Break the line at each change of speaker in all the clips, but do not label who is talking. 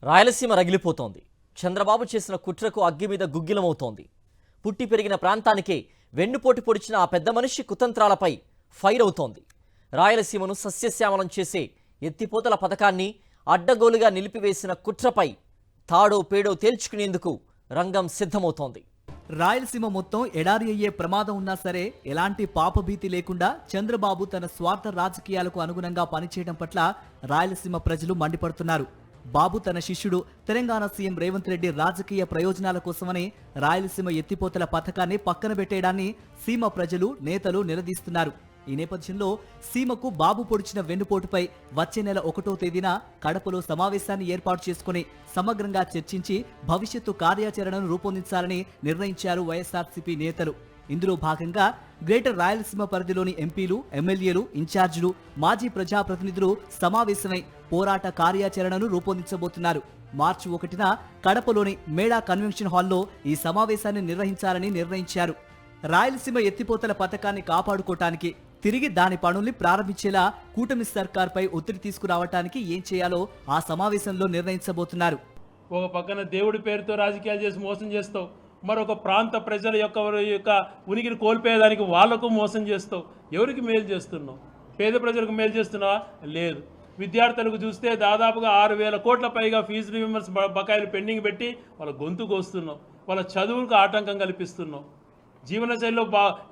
రాయలసీమ రగిలిపోతోంది. చంద్రబాబు చేసిన కుట్రకు అగ్గి మీద గుగ్గిలమవుతోంది. పుట్టి పెరిగిన ప్రాంతానికే వెన్నుపోటు పొడిచిన ఆ పెద్ద మనిషి కుతంత్రాలపై ఫైర్ అవుతోంది. రాయలసీమను సస్యశ్యామలం చేసే ఎత్తిపోతల పథకాన్ని అడ్డగోలుగా నిలిపివేసిన కుట్రపై తాడో పేడో తేల్చుకునేందుకు రంగం సిద్ధమవుతోంది.
రాయలసీమ మొత్తం ఎడారి అయ్యే ప్రమాదం ఉన్నా సరే ఎలాంటి పాపభీతి లేకుండా చంద్రబాబు తన స్వార్థ రాజకీయాలకు అనుగుణంగా పనిచేయడం పట్ల రాయలసీమ ప్రజలు మండిపడుతున్నారు. బాబు తన శిష్యుడు తెలంగాణ సీఎం రేవంత్ రెడ్డి రాజకీయ ప్రయోజనాల కోసమని రాయలసీమ ఎత్తిపోతల పథకాన్ని పక్కన పెట్టేయడాన్ని సీమ ప్రజలు నేతలు నిలదీస్తున్నారు. ఈ నేపథ్యంలో సీమకు బాబు పొడిచిన వెన్నుపోటుపై వచ్చే నెల 1వ తేదీన కడపలో సమావేశాన్ని ఏర్పాటు చేసుకుని సమగ్రంగా చర్చించి భవిష్యత్తు కార్యాచరణను రూపొందించాలని నిర్ణయించారు వైఎస్ఆర్సీపీ నేతలు. ఇందులో భాగంగా గ్రేటర్ రాయలసీమ పరిధిలోని ఎంపీలు, ఎమ్మెల్యేలు, ఇన్ఛార్జీలు, మాజీ ప్రజాప్రతినిధులు సమావేశమై పోరాట కార్యాచరణను రూపొందించబోతున్నారు. మార్చి 1న కడపలోని మేడా కన్వెన్షన్ హాల్లో ఈ సమావేశాన్ని నిర్వహించాలని నిర్ణయించారు. రాయలసీమ ఎత్తిపోతల పథకాన్ని కాపాడుకోవటానికి, తిరిగి దాని పనుల్ని ప్రారంభించేలా కూటమి సర్కార్పై ఒత్తిడి తీసుకురావటానికి ఏం చేయాలో ఆ సమావేశంలో నిర్ణయించబోతున్నారు.
ఒక పక్కన దేవుడి పేరుతో రాజకీయాలు చేసి మోసం చేస్తావు, మరొక ప్రాంత ప్రజల యొక్క ఉనికిని కోల్పోయేదానికి వాళ్లకు మోసం చేస్తావు. ఎవరికి మేలు చేస్తున్నావు? పేద ప్రజలకు మేలు చేస్తున్నావా? లేదు. విద్యార్థులకు చూస్తే దాదాపుగా 6,000 కోట్ల పైగా ఫీజు రీయింబర్స్ బకాయిలు పెండింగ్ పెట్టి వాళ్ళ గొంతు కోస్తున్నావు, వాళ్ళ చదువులకు ఆటంకం కల్పిస్తున్నావు. జీవనశైలిలో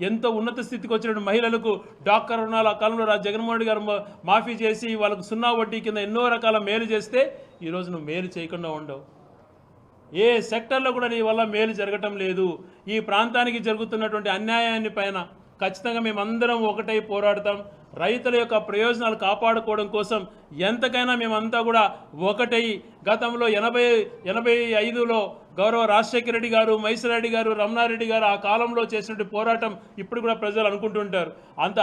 ఎంతో ఉన్నత స్థితికి వచ్చిన మహిళలకు డాక్టర్ రుణాలు ఆ కాలంలో జగన్మోహన్ రెడ్డి గారు మాఫీ చేసి వాళ్ళకు 0 వడ్డీ కింద ఎన్నో రకాల మేలు చేస్తే ఈరోజు నువ్వు మేలు చేయకుండా ఉండవు. ఏ సెక్టర్లో కూడా నీ వల్ల మేలు జరగటం లేదు. ఈ ప్రాంతానికి జరుగుతున్నటువంటి అన్యాయాన్ని పైన ఖచ్చితంగా మేమందరం ఒకటై పోరాడతాం. రైతుల యొక్క ప్రయోజనాలు కాపాడుకోవడం కోసం ఎంతకైనా మేమంతా కూడా ఒకటై గతంలో 85లో గౌరవ రాజశేఖర రెడ్డి గారు, మైసరెడ్డి గారు, రమణారెడ్డి గారు ఆ కాలంలో చేసినటువంటి పోరాటం ఇప్పుడు కూడా ప్రజలు అనుకుంటుంటారు. అంత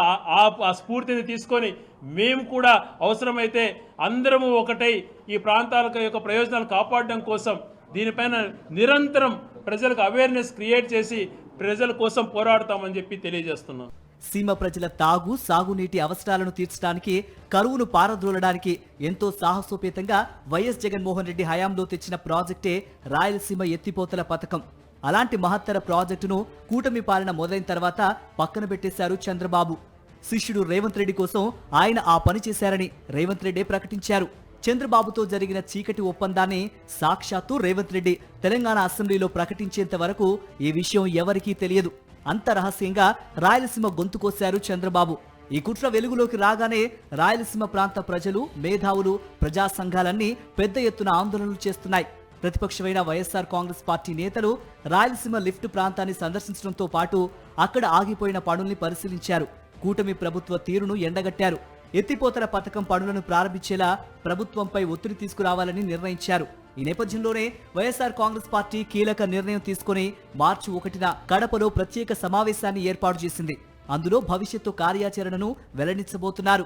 ఆ స్ఫూర్తిని తీసుకొని మేము కూడా అవసరమైతే అందరము ఒకటై ఈ ప్రాంతాల యొక్క ప్రయోజనాలు కాపాడడం కోసం దీనిపైన నిరంతరం ప్రజలకు అవేర్నెస్ క్రియేట్ చేసి ప్రజల కోసం పోరాడతామని చెప్పి తెలియజేస్తున్నాం.
సీమ ప్రజల తాగు, సాగునీటి అవసరాలను తీర్చడానికి, కరువును పారద్రోలడానికి ఎంతో సాహసోపేతంగా వైఎస్ జగన్మోహన్ రెడ్డి హయాంలో తెచ్చిన ప్రాజెక్టే రాయలసీమ ఎత్తిపోతల పథకం. అలాంటి మహత్తర ప్రాజెక్టును కూటమి పాలన మొదలైన తర్వాత పక్కన పెట్టేశారు చంద్రబాబు. శిష్యుడు రేవంత్ రెడ్డి కోసం ఆయన ఆ పని చేశారని రేవంత్ రెడ్డి ప్రకటించారు. చంద్రబాబుతో జరిగిన చీకటి ఒప్పందాన్ని సాక్షాత్తు రేవంత్ రెడ్డి తెలంగాణ అసెంబ్లీలో ప్రకటించేంత వరకు ఈ విషయం ఎవరికీ తెలియదు. అంత రహస్యంగా రాయలసీమ గొంతు కోశారు చంద్రబాబు. ఈ కుట్ర వెలుగులోకి రాగానే రాయలసీమ ప్రాంత ప్రజలు, మేధావులు, ప్రజా సంఘాలన్నీ పెద్ద ఎత్తున ఆందోళనలు చేస్తున్నాయి. ప్రతిపక్షమైన వైఎస్ఆర్ కాంగ్రెస్ పార్టీ నేతలు రాయలసీమ లిఫ్ట్ ప్రాంతాన్ని సందర్శించడంతో పాటు అక్కడ ఆగిపోయిన పనుల్ని పరిశీలించారు. కూటమి ప్రభుత్వ తీరును ఎండగట్టారు. ఎత్తిపోతల పథకం పనులను ప్రారంభించేలా ప్రభుత్వంపై ఒత్తిడి తీసుకురావాలని నిర్ణయించారు. ఈ నేపథ్యంలోనే వైఎస్ఆర్ కాంగ్రెస్ పార్టీ కీలక నిర్ణయం తీసుకుని మార్చి 1న కడపలో ప్రత్యేక సమావేశాన్ని ఏర్పాటు చేసింది. అందులో భవిష్యత్తు కార్యాచరణను వెల్లడించబోతున్నారు.